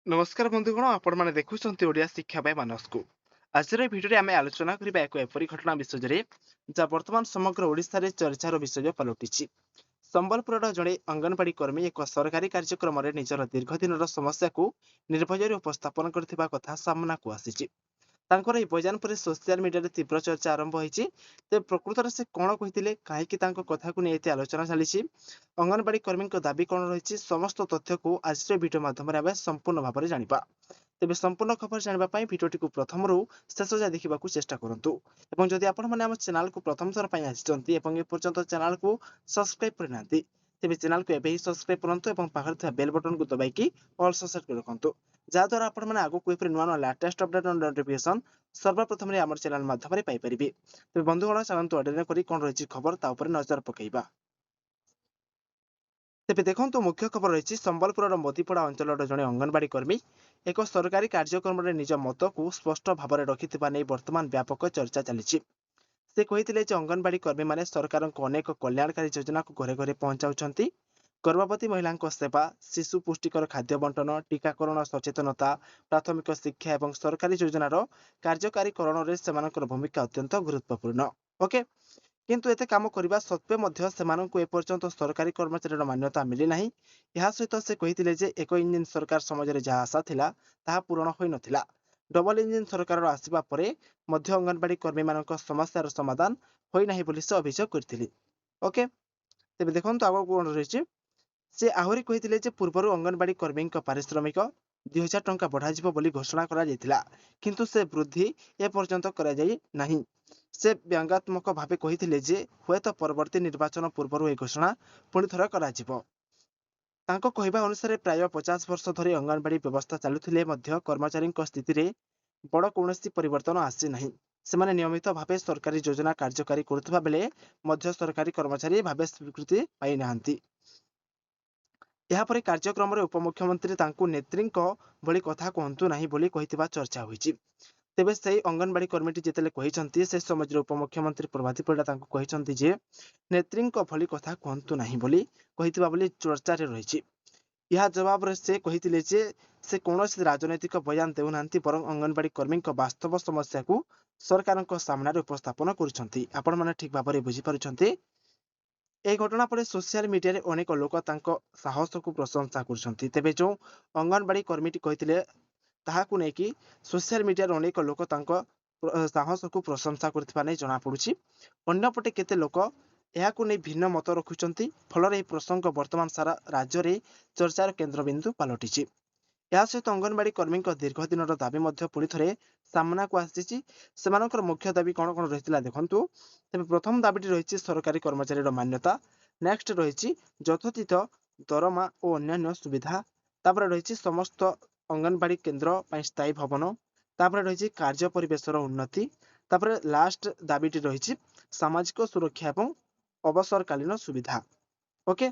नमस्कार बंधुगण आपण मैंने देखुं ओडिया शिक्षा मानस को आज भिडियो आम आलोचना करबा एक एपरी घटना विषय जहाँ वर्तमान समग्र ओडिशा रे चर्चार विषय पलटि संबलपुर जड़े अंगनवाड़ी कर्मी एक सरकारी कार्यक्रम में निजर दीर्घ दिन समस्या को निर्भय उपस्थापन करथिबा कथा सामना को आसी तांकर बयान पर सोशल मीडिया रे तीव्र चर्चा आरंभ होईची। ते प्रकृत से कौन कही कहीं कथा को नहीं आलोचना चली अंगनवाड़ी कर्मी दाबी कौन रही समस्त तथ्य को आज भिडियो माध्यम संपूर्ण भाव में जाना तेज संपूर्ण खबर जानापी भिडियोटी को प्रथम रू शेष जाए देखा चेष्टा करूँ और जदि आपण चैनल को प्रथम थर आपर्यंत चैनल को सब्सक्राइब करना तेज चैनल को एवं सब्सक्राइब करूँ और पाखे बेल बटन को दबाई ऑल सेट कर रखु जहाद्वारा आपण आगे नुआ नुआ लेटेस्ट अपडेट नोटिफिकेशन सर्वप्रथम आम चैनल माध्यम पाइपर। तेज बंधुगण चलते अध्ययन करी कौन रही खबर तापर नजर पकईबा। तेज देखो मुख्य खबर रही संबलपुर मोतीपड़ा अंचल जड़े अंगनवाड़ी कर्मी एक सरकारी कार्यक्रम में निज मत को स्पष्ट भाव में रखि वर्तमान व्यापक चर्चा चली से कहते अंगनवाड़ी कर्मी मैंने सरकार अनेक कल्याणकारी योजना को घरे घरे पहुंचाऊंट गर्भवती महिला सेवा शिशु पुष्टिकर खाद्य बंटन टीकाकरण सचेतनता प्राथमिक शिक्षा और सरकारी योजनार कार्यकारीकरण में भूमिका अत्यंत गुरुत्वपूर्ण। ओके किंतु एते काम करने सत्वे से एपर्यंत सरकारी कर्मचारी मान्यता मिली ना। यह सहित से कहते एक इंजिन सरकार समय जहाँ आशा था ता पूरण हो नाला डबल इंजिन सरकार आसवा पर अंगनवाड़ी कर्मी मान समस्यार समाधान होना से अभियोग करते। ओके तेज देखो आगे कौन रही से आहरी कहते पूर्वर अंगनवाड़ी कर्मी पारिश्रमिक 2000 टंका बढ़ा घोषणा करा किंतु से वृद्धि एपर्यंत नहीं। से व्यंगात्मक भाव कहते हुए तो परवर्ती निर्वाचन पूर्व घोषणा पुणी थर कहवा अनुसार प्राय 50 वर्ष धरी अंगनवाड़ी व्यवस्था चलुले कर्मचारी स्थिति में बड़ कौन परिवर्तन आसी ना। से नियमित भाव सरकारी योजना कार्यकारी करुवा बेले सरकारी कर्मचारी भाव स्वीकृति पाई ना। यापर कार्यक्रम उपमुख्यमंत्री नेत्री भली कथा कहतु ना चर्चा होती। तेबे से अंगनवाड़ी कर्मीटी जिते कहते से समय उपमुख्यमंत्री प्रभाती परिड़ा कहते नेत्री भली कथा कहतु ना चर्चा रही। यह जवाब से कहते से कौन राजनैतिक बयान देना बर अंगनवाड़ी कर्मी वास्तव समस्या को सरकार सामने उपस्थापन कर ठीक भाव में बुझीपार। এই ঘটনা পরে সোশিয়াল মিডিয়াରେ ଅନେକ ଲୋକ ତାଙ୍କ ସାହସକୁ ପ୍ରଶଂସା କରୁଛନ୍ତି। ତେବେ ଯେଉଁ ଅଙ୍ଗନବାଡି କର୍ମୀଟି କହିଥିଲେ ତାହାକୁ ନେଇକି ସୋସିଆଲ ମିଡିଆରେ ଅନେକ ଲୋକ ତାଙ୍କ ସାହସକୁ ପ୍ରଶଂସା କରୁଥିବା ନେଇ ଜଣାପଡୁଛି। ଅନ୍ୟପଟେ କେତେ ଲୋକ ଏହାକୁ ନେଇ ଭିନ୍ନ ମତ ରଖୁଛନ୍ତି। ଫଳରେ ଏହି ପ୍ରସଙ୍ଗ ବର୍ତ୍ତମାନ ସାରା ରାଜ୍ୟରେ ଚର୍ଚ୍ଚାର କେନ୍ଦ୍ରବିନ୍ଦୁ ପାଲଟିଛି। ଏହା ସହିତ ଅଙ୍ଗନବାଡି କର୍ମୀଙ୍କ ଦୀର୍ଘ ଦିନର ଦାବି ମଧ୍ୟ ପୁଣି ଥରେ ସାମ୍ନାକୁ ଆସିଛି। ସେମାନଙ୍କର ମୁଖ୍ୟ ଦାବି କଣ କଣ ରହିଥିଲା ଦେଖନ୍ତୁ। ତେବେ ପ୍ରଥମ ଦାବିଟି ରହିଛି ସରକାରୀ କର୍ମଚାରୀର ମାନ୍ୟତା। ନେକ୍ସଟ ରହିଛି ଯଥୋଚିତ ଦରମା ଓ ଅନ୍ୟାନ୍ୟ ସୁବିଧା। ତାପରେ ରହିଛି ସମସ୍ତ ଅଙ୍ଗନବାଡି କେନ୍ଦ୍ର ପାଇଁ ସ୍ଥାୟୀ ଭବନ। ତାପରେ ରହିଛି କାର୍ଯ୍ୟ ପରିବେଶର ଉନ୍ନତି। ତାପରେ ଲାଷ୍ଟ ଦାବିଟି ରହିଛି ସାମାଜିକ ସୁରକ୍ଷା ଏବଂ ଅବସରକାଳୀନ ସୁବିଧା। ओके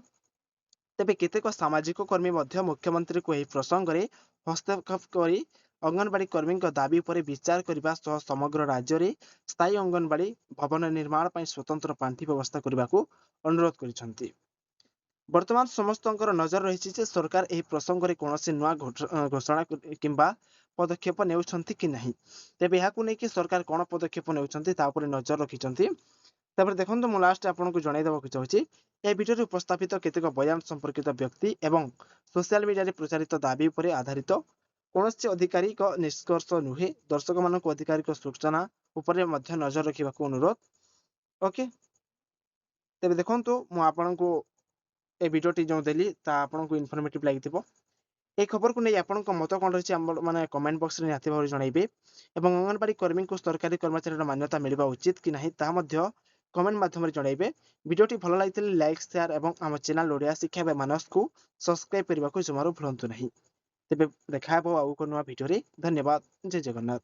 तेबे केतेक सामाजिक कर्मी मुख्यमंत्री को प्रसंग में हस्तक्षेप कर अंगनवाड़ी कर्मी दाबी पर विचार करने समग्र राज्य में स्थायी अंगनवाड़ी भवन निर्माण पर स्वतंत्र पांठि व्यवस्था करने को अनुरोध कर। वर्तमान समस्त नजर रही सरकार यह प्रसंग में कौन नुआ घोषणा किंबा पदक्षेप ने कि नहीं। तेबे यहाँ नहीं सरकार कौन पदक्षेप ने नजर रखिंट। तापर देखो मुझे लास्ट आपको जनईदेक चाहूँगी यह भिडियो उपस्थापित केतेक बयान संपर्कित व्यक्ति एवं सोशल मीडिया प्रचारित दाबी पर आधारित कौन आधिकारिक निष्कर्ष नुहे दर्शक मान आधिकारिक सूचना उपर नजर रखा अनुरोध। ओके तेज देखो मुझे ये भिडियोटी जो देली आपको इनफॉर्मेटिव लगी ये खबर को नहीं आपण मत कौन रही मैंने कमेंट बॉक्स में निहाती भाव जनइबे। अंगनवाड़ी कर्मी को सरकारी कर्मचारी मान्यता मिलवा उचित कि नहीं कमेंट माध्यम जनइबे। भिडियोटी भल लगी लाइक शेयर और आम चैनल ओडिया शिक्षा मानस को सब्सक्राइब करने को जमार भूलु ना। तेज देखा आउ नुआ भिडियो। धन्यवाद। जय जगन्नाथ।